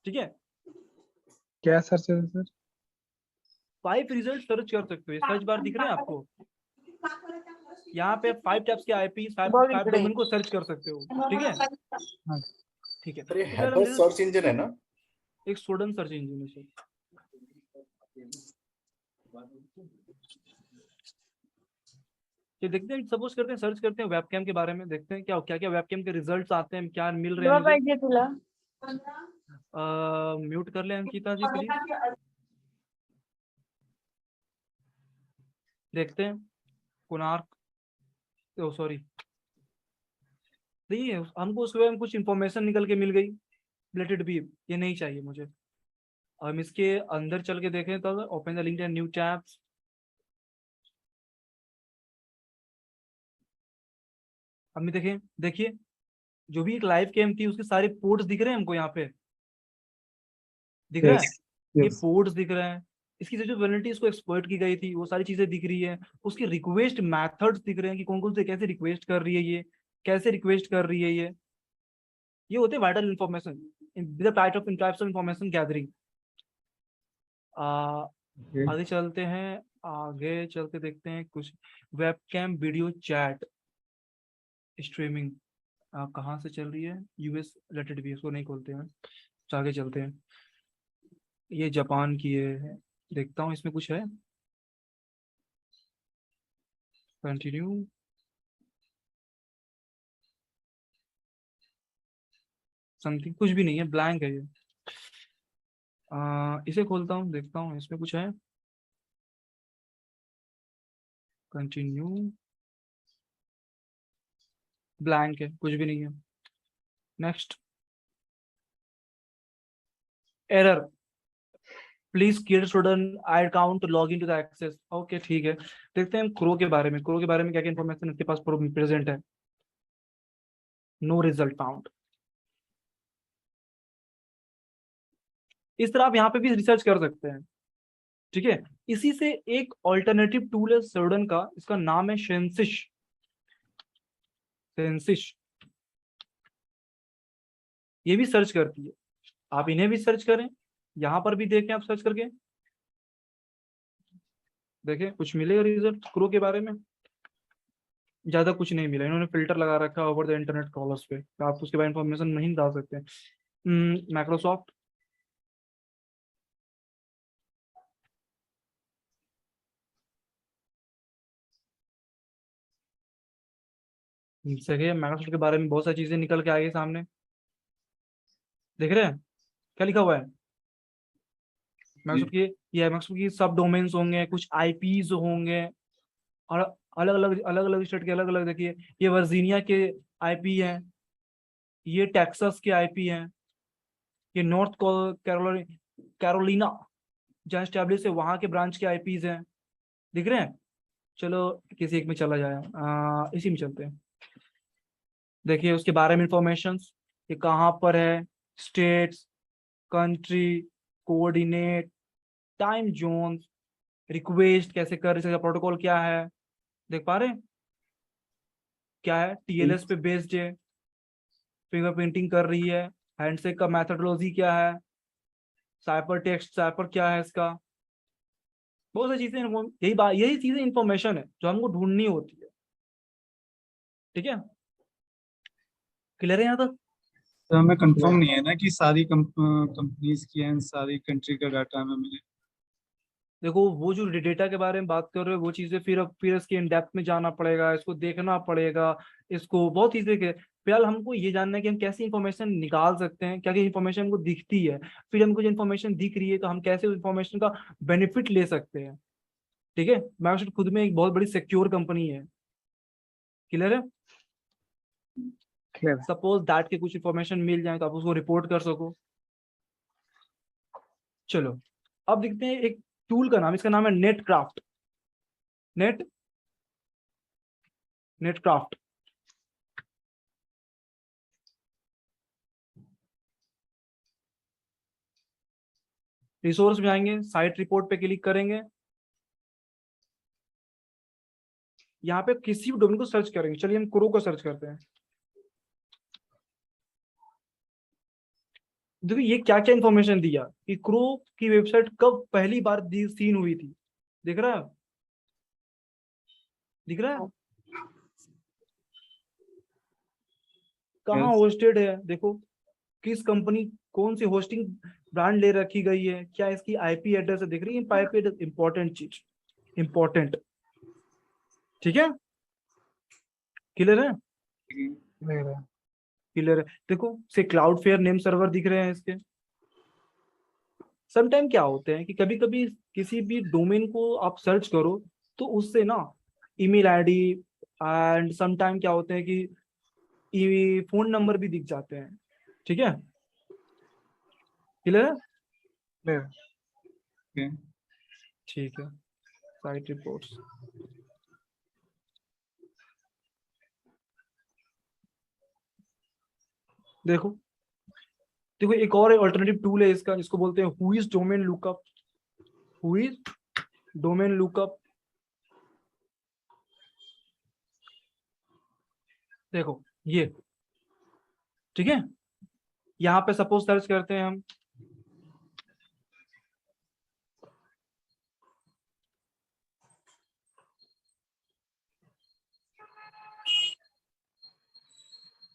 ठीक है, क्या सर्च है सर? 5 रिजल्ट सर्च कर सकते हो, सर्च बार दिख रहे हैं आपको, यहाँ पे 5 टाइप्स के आईपी, 5 डोमेन को सर्च कर सकते हो। ठीक है, हाँ। ठीक है, अरे तो फिर हम हैकर सर्च इंजन है ना? एक स्टूडेंट सर्च इंजन है। ये देखते हैं, सपोज करते हैं सर्च करते हैं वेबकैम के बारे में, देखते हैं क्या क्या क्या वेबकैम के रिजल्ट्स आते हैं, क्या मिल रहे हैं मुझे। म्यूट कर ले अंकिता जी प्लीज। देखते हैं कोणार्क, ओ सॉरी, देखिए हमको उसमें कुछ इंफॉर्मेशन निकल के मिल गई, रिलेटेड भी, ये नहीं चाहिए मुझे। हम इसके अंदर चल के देखें तो open the link and new tabs, अब भी देखें, देखिए जो भी एक लाइव कैम थी उसके सारे पोर्ट्स दिख रहे हैं हमको, यहाँ पे दिख रहा है, ये यस। पोर्ट्स दिख रहे हैं, इसकी जो वैलिडिटी इसको एक्सप्लॉइट की गई थी वो सारी चीजें दिख रही है, उसकी रिक्वेस्ट मैथड्स दिख रहे हैं कि कौन कौन से कैसे रिक्वेस्ट कर रही है, ये कैसे रिक्वेस्ट कर रही है, ये होते हैं vital information the types of information gathering. आगे चलते हैं, आगे चल के देखते हैं कुछ वेबकैम वीडियो चैट स्ट्रीमिंग कहाँ से चल रही है, यूएस रिलेटेड भी, इसको नहीं खोलते हैं, तो आगे चलते हैं। ये जापान की है, देखता हूँ इसमें कुछ है, कंटिन्यू, समथिंग, कुछ भी नहीं है, ब्लैंक है ये। इसे खोलता हूँ, देखता हूँ इसमें कुछ है, कंटिन्यू, ब्लैंक है, कुछ भी नहीं है। Next, error, please create student I account to log in to the access. Okay ठीक है, देखते हैं क्रो के बारे में, क्रो के बारे में क्या क्या इन्फॉर्मेशन इसके पास प्रेजेंट है। No result found. इस तरह आप यहाँ पे भी रिसर्च कर सकते हैं। ठीक है, इसी से एक ऑल्टरनेटिव टूल है सर्डन का, इसका नाम है शेंसिश, सेंसिश, ये भी सर्च करती है, आप इन्हें भी सर्च करें, यहां पर भी देखें आप सर्च करके देखें कुछ मिलेगा रिजल्ट क्रो के बारे में, ज्यादा कुछ नहीं मिला, इन्होंने फिल्टर लगा रखा है ओवर द इंटरनेट कॉलर्स पे, तो आप उसके बारे में इंफॉर्मेशन नहीं डाल सकते। माइक्रोसॉफ्ट, सही है, माइक्रोसॉफ्ट के बारे में बहुत सारी चीजें निकल के आएगी सामने, देख रहे हैं क्या लिखा हुआ है माइक्रोसॉफ्ट की, ये माइक्रोसॉफ्ट की सब डोमेन्स होंगे, कुछ आईपीज होंगे, और अलग अलग स्टेट के अलग अलग, देखिए ये वर्जीनिया के आईपी हैं, ये टेक्सास के आईपी हैं, ये नॉर्थ कैरोलिना जहाँ स्टैब्लिश है वहां के ब्रांच के आईपीज हैं, दिख रहे हैं। चलो किसी एक में चला जाए, इसी में चलते हैं, देखिए उसके बारे में इंफॉर्मेशन, ये कहाँ पर है, states, country, coordinate, time zone, request कैसे कर इसका प्रोटोकॉल क्या है, देख पा रहे हैं क्या है, टीएलएस पे बेस्ड है, फिंगरप्रिंटिंग कर रही है, हैंडशेक का मैथडोलॉजी क्या है, साइपर टेक्स्ट साइपर क्या है इसका, बहुत सारी चीजें, यही चीजें इंफॉर्मेशन है जो हमको ढूंढनी होती है। ठीक है, क्लियर है यहाँ तक? तो हमें कंफर्म नहीं है ना कि सारी कंपनीज की एंड सारी कंट्री का डाटा हमें मिले। देखो वो जो डेटा के बारे में बात कर रहे हो वो चीजें फिर इसके इन डेप्थ में जाना पड़ेगा, इसको देखना पड़ेगा, इसको बहुत चीजें के, फिलहाल हमको ये जानना है कि हम कैसी इंफॉर्मेशन निकाल सकते हैं, क्या क्या इंफॉर्मेशन हमको दिखती है, फिर हमको जो इन्फॉर्मेशन दिख रही है तो हम कैसे उस इंफॉर्मेशन का बेनिफिट ले सकते हैं। ठीक है, माइक्रोसॉफ्ट खुद में एक बहुत बड़ी सिक्योर कंपनी है, क्लियर है। क्लियर। सपोज दैट के कुछ इंफॉर्मेशन मिल जाए तो आप उसको रिपोर्ट कर सको। चलो अब देखते हैं एक टूल का नाम, इसका नाम है नेटक्राफ्ट, नेटक्राफ्ट। रिसोर्स में जाएंगे, साइट रिपोर्ट पे क्लिक करेंगे, यहाँ पे किसी भी डोमेन को सर्च करेंगे, चलिए हम क्रो को सर्च करते हैं। देखो ये क्या क्या इंफॉर्मेशन दिया कि क्रो की वेबसाइट कब पहली बार सीन हुई थी। दिख रहा है, दिख रहा है कहाँ यस होस्टेड है, देखो किस कंपनी, कौन सी होस्टिंग ब्रांड ले रखी गई है, क्या इसकी आईपी एड्रेस है, दिख रही है आईपी एड्रेस, इंपॉर्टेंट चीज, इंपॉर्टेंट। ठीक है, क्लियर है, क्लियर है। देखो से क्लाउड फेयर नेम सर्वर दिख रहे हैं इसके। समटाइम क्या होते हैं कि कभी कभी किसी भी डोमेन को आप सर्च करो तो उससे ना ईमेल आईडी एंड समटाइम क्या होते हैं कि फोन नंबर भी दिख जाते हैं। ठीक है, क्लियर है, ओके ठीक है। साइट रिपोर्ट्स, देखो देखो एक और अल्टरनेटिव टूल है इसका, इसको बोलते हैं who is domain lookup, who is domain lookup. देखो ये, ठीक है, यहाँ पे सपोज सर्च करते हैं हम,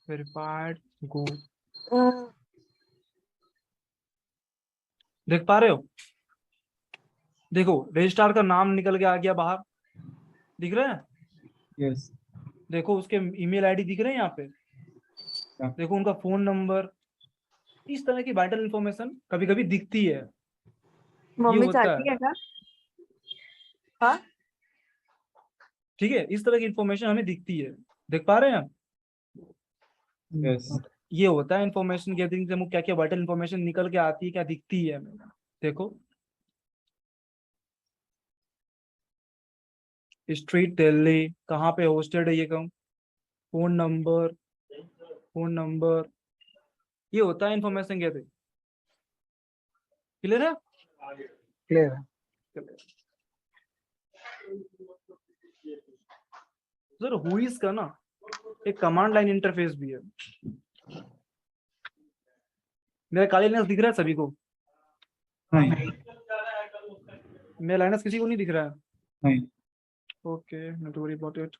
वेरीफाइड गो, देख पा रहे हो, देखो रजिस्ट्रार का नाम निकल के आ गया बाहर, दिख रहा है, यस देखो उसके ईमेल आईडी दिख रहे हैं यहाँ पे, हाँ। देखो उनका फोन नंबर, इस तरह की वाइटल इंफॉर्मेशन कभी कभी दिखती है, ये मम्मी होता चाहती है। है क्या? हाँ ठीक है, इस तरह की इंफॉर्मेशन हमें दिखती है, देख पा रहे हैं आप? यस ये होता है इंफॉर्मेशन गैदरिंग से, क्या क्या वाइटल इंफॉर्मेशन निकल के आती है, क्या दिखती है हमें। देखो स्ट्रीट दिल्ली, कहाँ पे होस्टेड है ये कम, फोन नंबर, फोन नंबर, ये होता है इंफॉर्मेशन गैदरिंग। क्लियर है, क्लियर है सर हुईज का ना एक कमांड लाइन इंटरफेस भी है। मेरा काली लाइनस दिख रहा है सभी को, नहीं मेरा लाइनस किसी को नहीं दिख रहा है? नहीं okay, not worry about it.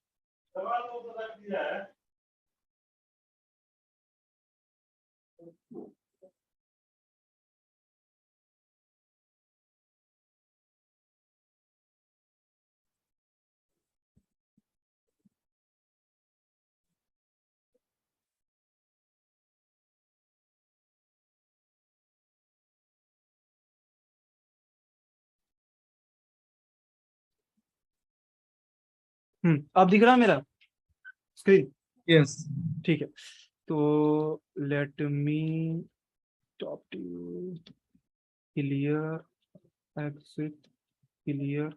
अब दिख रहा है मेरा स्क्रीन? यस ठीक है, तो let me top to clear, exit clear.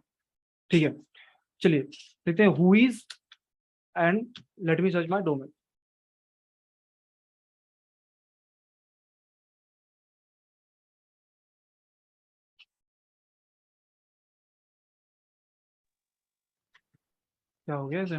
ठीक है, चलिए देखते हैं who is and let me search my domain. क्या हो गया इसे?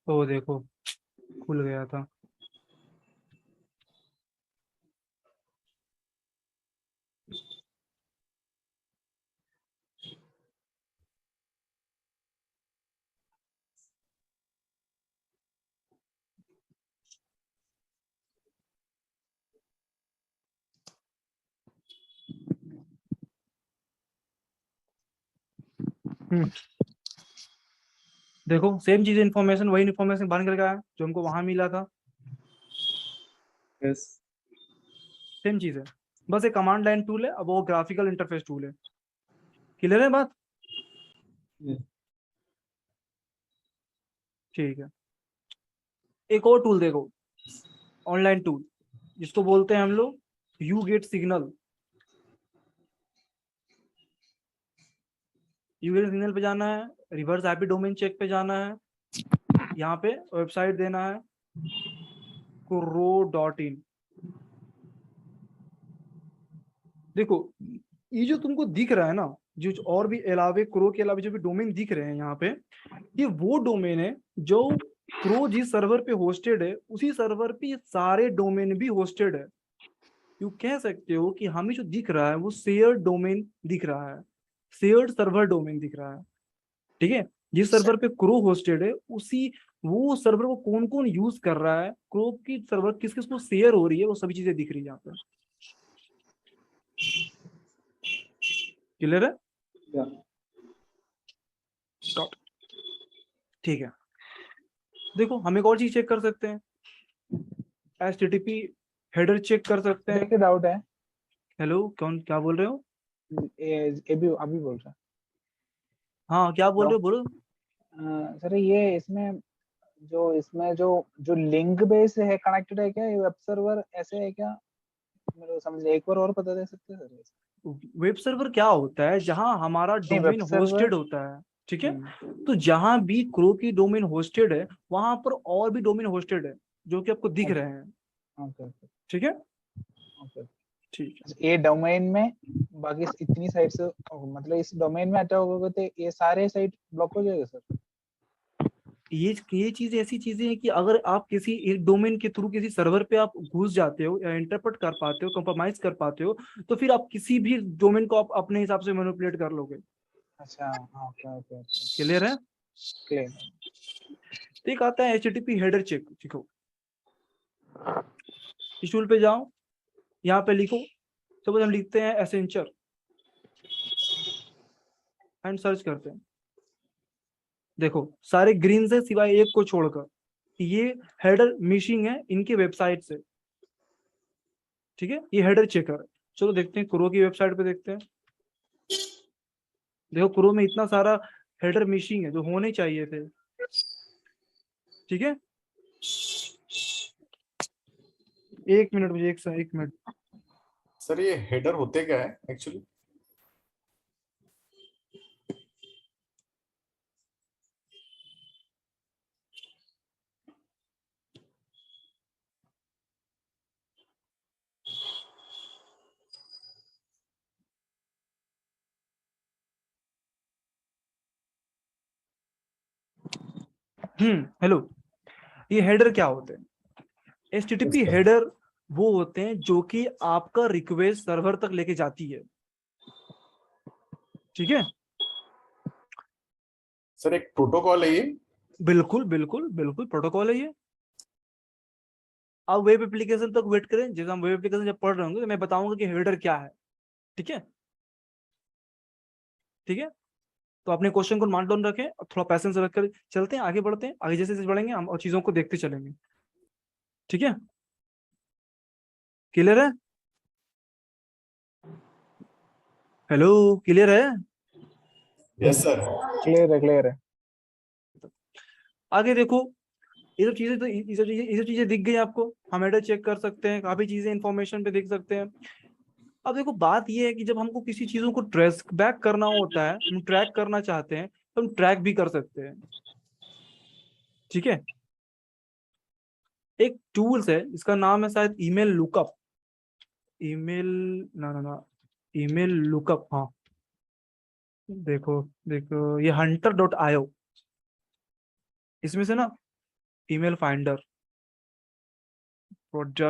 ओ देखो खुल गया था। देखो सेम चीज, इन्फॉर्मेशन वही इन्फॉर्मेशन बाहर निकल गया है जो हमको वहां मिला था, यस सेम चीज है, बस एक कमांड लाइन टूल है, अब वो ग्राफिकल इंटरफेस टूल है। क्लियर है बात? ठीक है, एक और टूल देखो, ऑनलाइन टूल, जिसको बोलते हैं हम लोग you get signal. You get signal पे जाना है, रिवर्स आईपी डोमेन चेक पे जाना है, यहाँ पे वेबसाइट देना है crow.in। देखो ये जो तुमको दिख रहा है ना, जो और भी अलावे क्रो के अलावा जो भी डोमेन दिख रहे हैं यहाँ पे, ये वो डोमेन है जो क्रो जिस सर्वर पे होस्टेड है उसी सर्वर पे ये सारे डोमेन भी होस्टेड है। यू कह सकते हो कि हमें जो दिख रहा है वो शेयर्ड डोमेन दिख रहा है, शेयर्ड सर्वर डोमेन दिख रहा है। ठीक है, जिस सर्वर पे क्रो होस्टेड है उसी वो सर्वर को कौन कौन यूज कर रहा है, क्रो की सर्वर किस किस को शेयर हो रही है, वो सभी चीजें दिख रही है यहाँ पे। क्लियर है? ठीक है, देखो हम एक और चीज चेक कर सकते हैं, HTTP हेडर चेक कर सकते हैं। एक डाउट है, हेलो, कौन क्या बोल रहे हो? अभी बोल रहा हाँ क्या बोल रहे हो, बोलो। सर ये इसमें जो लिंक बेस है कनेक्टेड है क्या, ये वेब सर्वर ऐसे है क्या, मेरे को समझ एक बार और बता दे सकते हैं सर? वेब सर्वर क्या होता है? जहां हमारा नहीं, डोमेन वेब सर्वर होस्टेड होता है, ठीक है, तो जहां भी क्रो की डोमेन होस्टेड है वहां पर और भी डोमेन होस्टेड है जो कि आपको दिख रहे हैं। ओके ओके ठीक है, ओके। ठीक है। ये डोमेन में बाकी इतनी साइट से मतलब इस डोमेन में अटैक होगा तो ये सारे साइट ब्लॉक हो जाएगा सर? ये चीज ऐसी चीजें हैं कि अगर आप किसी एक डोमेन के थ्रू किसी सर्वर पे आप घुस जाते हो या इंटरप्रेट कर पाते हो, कंप्रोमाइज कर पाते हो, तो फिर आप किसी भी डोमेन को आप अपने हिसाब से मैनिपुलेट कर लोगे। अच्छा, हाँ, ओके ओके ओके, क्लियर है? क्लियर। तो एक आता है HTTP हेडर चेक। देखो इस टूल पे जाओ, यहाँ पे लिखो, सपोज हम लिखते हैं एसेंचर एंड सर्च करते हैं। देखो सारे ग्रीन से सिवाय एक को छोड़कर, ये हेडर मिसिंग है इनकी वेबसाइट से। ठीक है, ये हेडर चेकर है। चलो देखते हैं क्रो की वेबसाइट पे, देखते हैं। देखो क्रो में इतना सारा हेडर मिसिंग है जो होने चाहिए थे। ठीक है, एक मिनट मुझे, एक मिनट। सर ये हेडर होते क्या है एक्चुअली? हेलो, ये हेडर क्या होते हैं? HTTP हेडर वो होते हैं जो कि आपका रिक्वेस्ट सर्वर तक लेके जाती है। ठीक है, सर एक प्रोटोकॉल है ये? बिल्कुल बिल्कुल बिल्कुल प्रोटोकॉल है ये। आप वेब एप्लीकेशन तक वेट करें, जैसे हम वेब एप्लीकेशन जब पढ़ रहे होंगे तो मैं बताऊंगा कि हेडर क्या है। ठीक है, ठीक है, तो अपने क्वेश्चन को मान डाउन रखें और थोड़ा पैसेंस रखकर चलते हैं, आगे बढ़ते हैं। आगे जैसे जैसे बढ़ेंगे हम और चीजों को देखते चलेंगे। ठीक है, क्लियर है? हेलो, क्लियर है? Yes sir. क्लियर है, क्लियर है। आगे देखो, ये सब चीजें तो ये सब चीजें दिख गई आपको। हम हेडर चेक कर सकते हैं, काफी चीजें इंफॉर्मेशन पे देख सकते हैं। अब देखो बात ये है कि जब हमको किसी चीजों को ट्रेस बैक करना होता है, हम ट्रैक करना चाहते हैं, तो हम ट्रैक भी कर सकते हैं। ठीक है, एक टूल्स है, इसका नाम है शायद ईमेल लुकअप, ईमेल ना ना ना ईमेल लुकअप, हाँ। देखो देखो ये hunter.io, इसमें से ना ईमेल फाइंडर, प्रोडक्ट